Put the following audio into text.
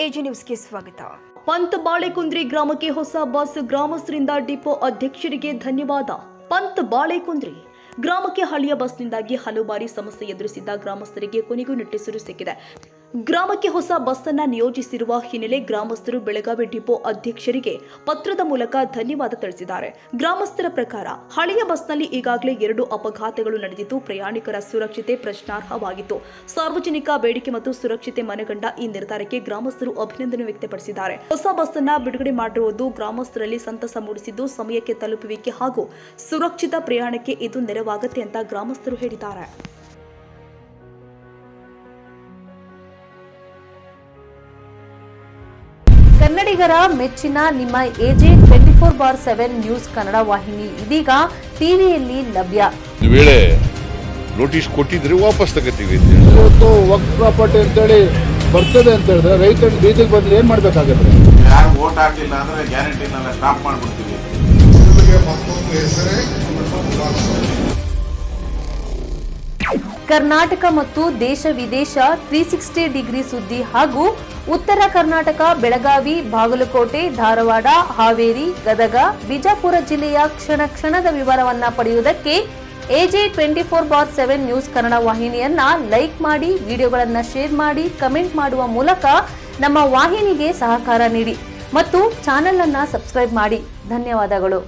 AG ನ್ಯೂಸ್ಗೆ ಸ್ವಾಗತ. ಪಂತ್ ಬಾಳೆಕುಂದ್ರಿ ಗ್ರಾಮಕ್ಕೆ ಹೊಸ ಬಸ್, ಗ್ರಾಮಸ್ಥರಿಂದ ಡಿಪೋ ಅಧ್ಯಕ್ಷರಿಗೆ ಧನ್ಯವಾದ. ಪಂತ್ ಬಾಳೆಕುಂದ್ರಿ ಗ್ರಾಮಕ್ಕೆ ಹಳೆಯ ಬಸ್ನಿಂದಾಗಿ ಹಲವು ಬಾರಿ ಸಮಸ್ಯೆ ಎದುರಿಸಿದ್ದ ಗ್ರಾಮಸ್ಥರಿಗೆ ಕೊನೆಗೂ ನಿಟ್ಟುಸಿರು ಸಿಕ್ಕಿದೆ. ಗ್ರಾಮಕ್ಕೆ ಹೊಸ ಬಸ್ ಅನ್ನು ನಿಯೋಜಿಸಿರುವ ಹಿನ್ನೆಲೆ ಗ್ರಾಮಸ್ಥರು ಬೆಳಗಾವಿ ಡಿಪೋ ಅಧ್ಯಕ್ಷರಿಗೆ ಪತ್ರದ ಮೂಲಕ ಧನ್ಯವಾದ ತಿಳಿಸಿದ್ದಾರೆ. ಗ್ರಾಮಸ್ಥರ ಪ್ರಕಾರ ಹಳೆಯ ಬಸ್ನಲ್ಲಿ ಈಗಾಗಲೇ 2 ಅಪಘಾತಗಳು ನಡೆದಿದ್ದು, ಪ್ರಯಾಣಿಕರ ಸುರಕ್ಷತೆ ಪ್ರಶ್ನಾರ್ಹವಾಗಿತ್ತು. ಸಾರ್ವಜನಿಕ ಬೇಡಿಕೆ ಮತ್ತು ಸುರಕ್ಷತೆ ಮನಗಂಡ ಈ ನಿರ್ಧಾರಕ್ಕೆ ಗ್ರಾಮಸ್ಥರು ಅಭಿನಂದನೆ ವ್ಯಕ್ತಪಡಿಸಿದ್ದಾರೆ. ಹೊಸ ಬಸ್ ಅನ್ನು ಬಿಡುಗಡೆ ಮಾಡಿರುವುದು ಗ್ರಾಮಸ್ಥರಲ್ಲಿ ಸಂತಸ ಮೂಡಿಸಿದ್ದು, ಸಮಯಕ್ಕೆ ತಲುಪುವಿಕೆ ಹಾಗೂ ಸುರಕ್ಷಿತ ಪ್ರಯಾಣಕ್ಕೆ ಇದು ನೆರವಾಗುತ್ತೆ ಅಂತ ಗ್ರಾಮಸ್ಥರು ಹೇಳಿದ್ದಾರೆ. ಕನ್ನಡಿಗರ ಮೆಚ್ಚಿನ ನಿಮ್ಮ ಎಜೆ 24/7 ನ್ಯೂಸ್ ಕನ್ನಡ ವಾಹಿನಿ ಇದೀಗ ಟಿವಿಯಲ್ಲಿ ಲಭ್ಯ. ವೇಳೆ ನೋಟಿಸ್ ಕೊಟ್ಟಿದ್ರೆ ವಾಪಸ್ ತಗೋತೀವಿ. ಇವತ್ತು ವಕ್ಫ್ ಪ್ರಾಪರ್ಟಿ ಅಂತೇಳಿ ಬರ್ತದೆ ಅಂತ ಹೇಳಿದ್ರೆ ರೈತರು ಬೀದಿಗೆ ಬಂದ್ರೆ ಏನ್ ಮಾಡ್ಬೇಕಾಗತ್ತೆ? ಯಾರು ವೋಟ್ ಹಾಕಿಲ್ಲ ಅಂದ್ರೆ ಗ್ಯಾರಂಟಿನೆಲ್ಲ ಸ್ಟಾಪ್ ಮಾಡ್ಬಿಡ್ತೀವಿ. ಕರ್ನಾಟಕ ಮತ್ತು ದೇಶ ವಿದೇಶ 360 ಡಿಗ್ರಿ ಸುದ್ದಿ ಹಾಗೂ ಉತ್ತರ ಕರ್ನಾಟಕ, ಬೆಳಗಾವಿ, ಬಾಗಲಕೋಟೆ, ಧಾರವಾಡ, ಹಾವೇರಿ, ಗದಗ, ಬಿಜಾಪುರ ಜಿಲ್ಲೆಯ ಕ್ಷಣ ಕ್ಷಣದ ವಿವರವನ್ನ ಪಡೆಯುವುದಕ್ಕೆ ಎಜೆ 24/7 ನ್ಯೂಸ್ ಕನ್ನಡ ವಾಹಿನಿಯನ್ನ ಲೈಕ್ ಮಾಡಿ, ವಿಡಿಯೋಗಳನ್ನ ಶೇರ್ ಮಾಡಿ, ಕಮೆಂಟ್ ಮಾಡುವ ಮೂಲಕ ನಮ್ಮ ವಾಹಿನಿಗೆ ಸಹಕಾರ ನೀಡಿ ಮತ್ತು ಚಾನೆಲ್ ಅನ್ನ ಸಬ್ಸ್ಕ್ರೈಬ್ ಮಾಡಿ. ಧನ್ಯವಾದಗಳು.